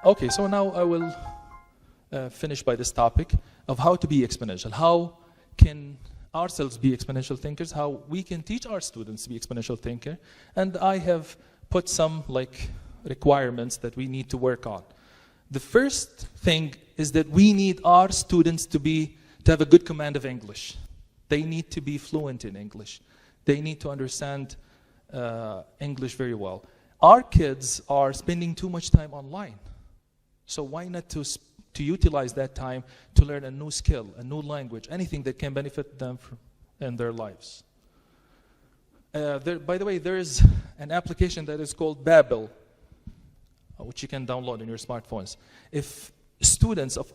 Okay, so now I will finish by this topic of how to be exponential. How can ourselves be exponential thinkers? How we can teach our students to be exponential thinker? And I have put some requirements that we need to work on. The first thing is that we need our students to have a good command of English. They need to be fluent in English. They need to understand English very well. Our kids are spending too much time online. So why not to utilize that time to learn a new skill, a new language, anything that can benefit them in their lives. By the way, there is an application that is called Babel, which you can download on your smartphones. If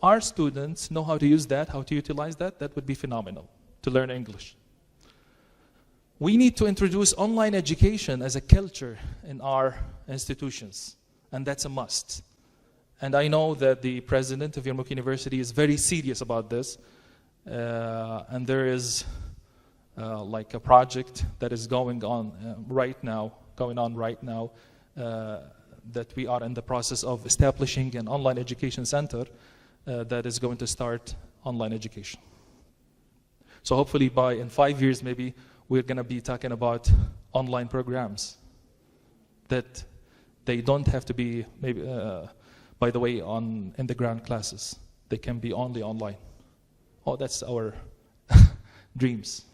our students know how to use that, how to utilize that, that would be phenomenal to learn English. We need to introduce online education as a culture in our institutions, and that's a must. And I know that the president of Yarmouk University is very serious about this, and there is a project that is going on right now, that we are in the process of establishing an online education center that is going to start online education. So hopefully in 5 years maybe we're going to be talking about online programs that they don't have to be maybe by the way in the ground classes. They can be only online. Oh, that's our dreams.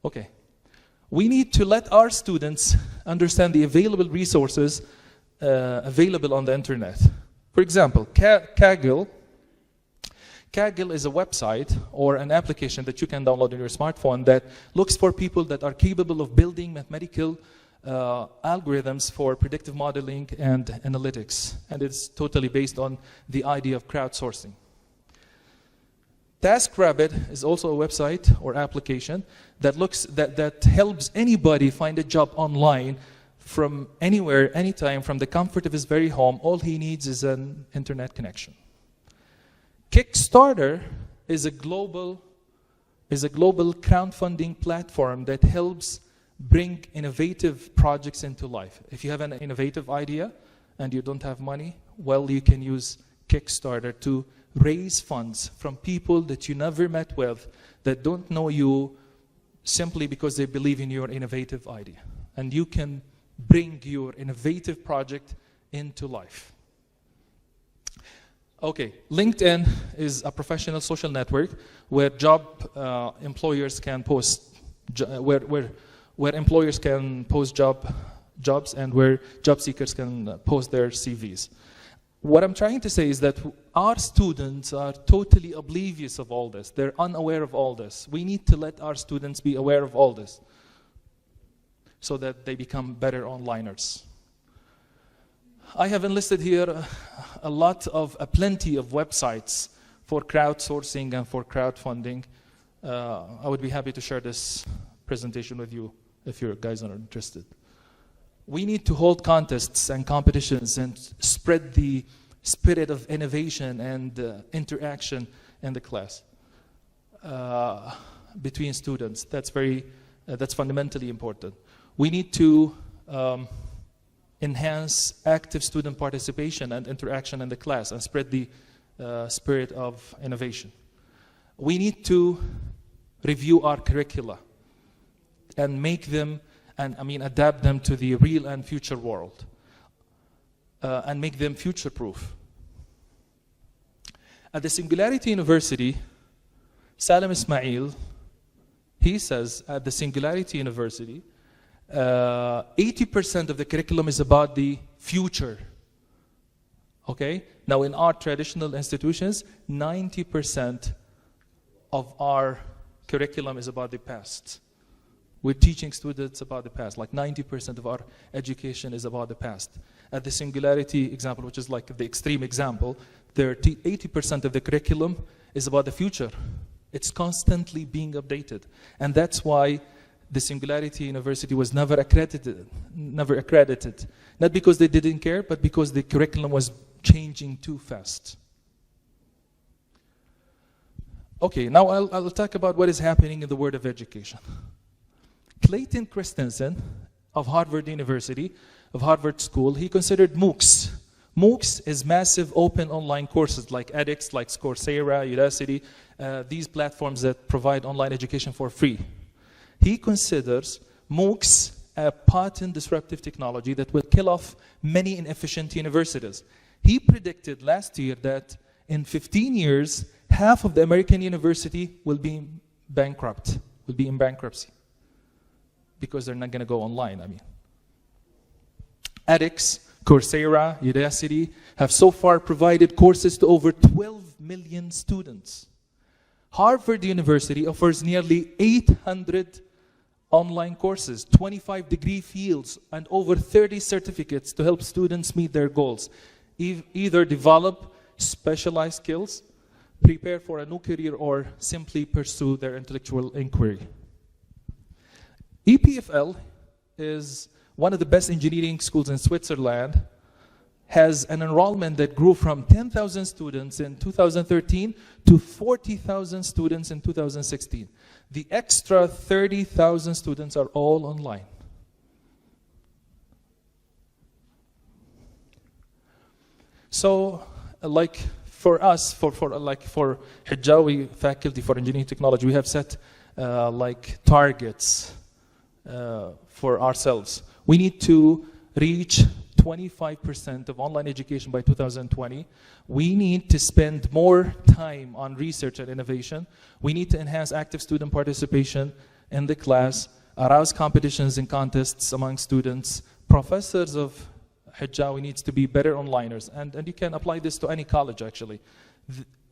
Okay. We need to let our students understand the available resources available on the internet. For example, Kaggle is a website or an application that you can download on your smartphone that looks for people that are capable of building mathematical algorithms for predictive modeling and analytics. And it's totally based on the idea of crowdsourcing. TaskRabbit is also a website or application that helps anybody find a job online from anywhere, anytime, from the comfort of his very home. All he needs is an internet connection. Kickstarter is a global crowdfunding platform that helps bring innovative projects into life. If you have an innovative idea and you don't have money, well, you can use Kickstarter to raise funds from people that you never met with, that don't know you, simply because they believe in your innovative idea. And you can bring your innovative project into life. Okay, LinkedIn is a professional social network where employers can post where employers can post jobs and where job seekers can post their CVs. What I'm trying to say is that our students are totally oblivious of all this. They're unaware of all this. We need to let our students be aware of all this so that they become better onliners. I have enlisted here plenty of websites for crowdsourcing and for crowdfunding. I would be happy to share this presentation with you if you guys are interested. We need to hold contests and competitions and spread the spirit of innovation and interaction in the class between students. That's fundamentally important. We need to enhance active student participation and interaction in the class and spread the spirit of innovation. We need to review our curricula and adapt them to the real and future world and make them future-proof. At the Singularity University, Salim Ismail, he says at the Singularity University, 80% of the curriculum is about the future. Okay? Now in our traditional institutions, 90% of our curriculum is about the past. We're teaching students about the past. 90% of our education is about the past. At the Singularity example, which is the extreme example, 80% of the curriculum is about the future. It's constantly being updated. And that's why the Singularity University was never accredited. Not because they didn't care, but because the curriculum was changing too fast. Okay, now I'll talk about what is happening in the world of education. Clayton Christensen of Harvard University, of Harvard School, he considered MOOCs. MOOCs is massive open online courses like edX, like Coursera, Udacity, these platforms that provide online education for free. He considers MOOCs a potent disruptive technology that will kill off many inefficient universities. He predicted last year that in 15 years, half of the American university will be bankrupt, will be in bankruptcy, because they're not going to go online, I mean. edX, Coursera, Udacity have so far provided courses to over 12 million students. Harvard University offers nearly 800 online courses, 25 degree fields, and over 30 certificates to help students meet their goals. Either develop specialized skills, prepare for a new career, or simply pursue their intellectual inquiry. EPFL is one of the best engineering schools in Switzerland, has an enrollment that grew from 10,000 students in 2013 to 40,000 students in 2016. The extra 30,000 students are all online. So, like for us, for Hijawi faculty for engineering technology, we have set like targets for ourselves. We need to reach 25% of online education by 2020. We need to spend more time on research and innovation. We need to enhance active student participation in the class, arouse competitions and contests among students. Professors of Hijawi needs to be better onliners, and you can apply this to any college actually.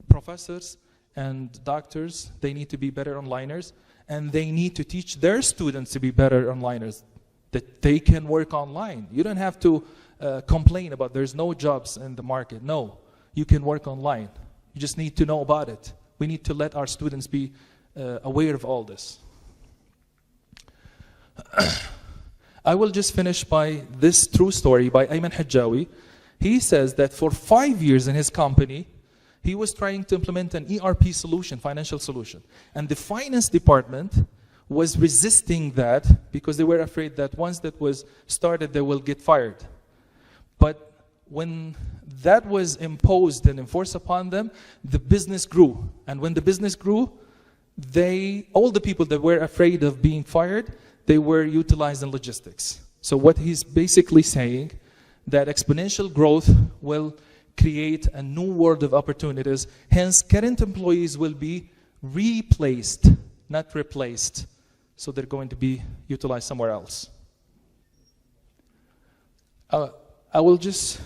Professors and doctors, they need to be better onliners, and they need to teach their students to be better onliners, that they can work online. You don't have to complain about there's no jobs in the market. No, you can work online. You just need to know about it. We need to let our students be aware of all this. I will just finish by this true story by Ayman Hijawi. He says that for 5 years in his company, he was trying to implement an ERP solution, financial solution. And the finance department was resisting that because they were afraid that once that was started, they will get fired. But when that was imposed and enforced upon them, the business grew. And when the business grew, all the people that were afraid of being fired, they were utilized in logistics. So what he's basically saying, that exponential growth will create a new world of opportunities. Hence, current employees will be replaced, not replaced. So they're going to be utilized somewhere else. I will just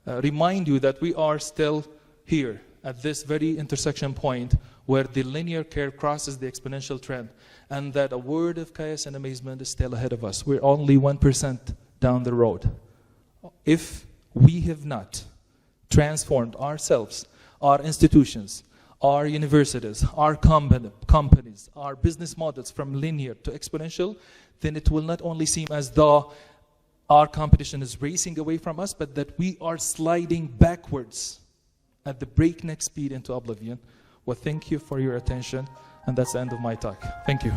remind you that we are still here at this very intersection point where the linear curve crosses the exponential trend, and that a word of chaos and amazement is still ahead of us. We're only 1% down the road. If we have not transformed ourselves, our institutions, our universities, our companies, our business models from linear to exponential, then it will not only seem as though our competition is racing away from us, but that we are sliding backwards at the breakneck speed into oblivion. Well, thank you for your attention, and that's the end of my talk. Thank you.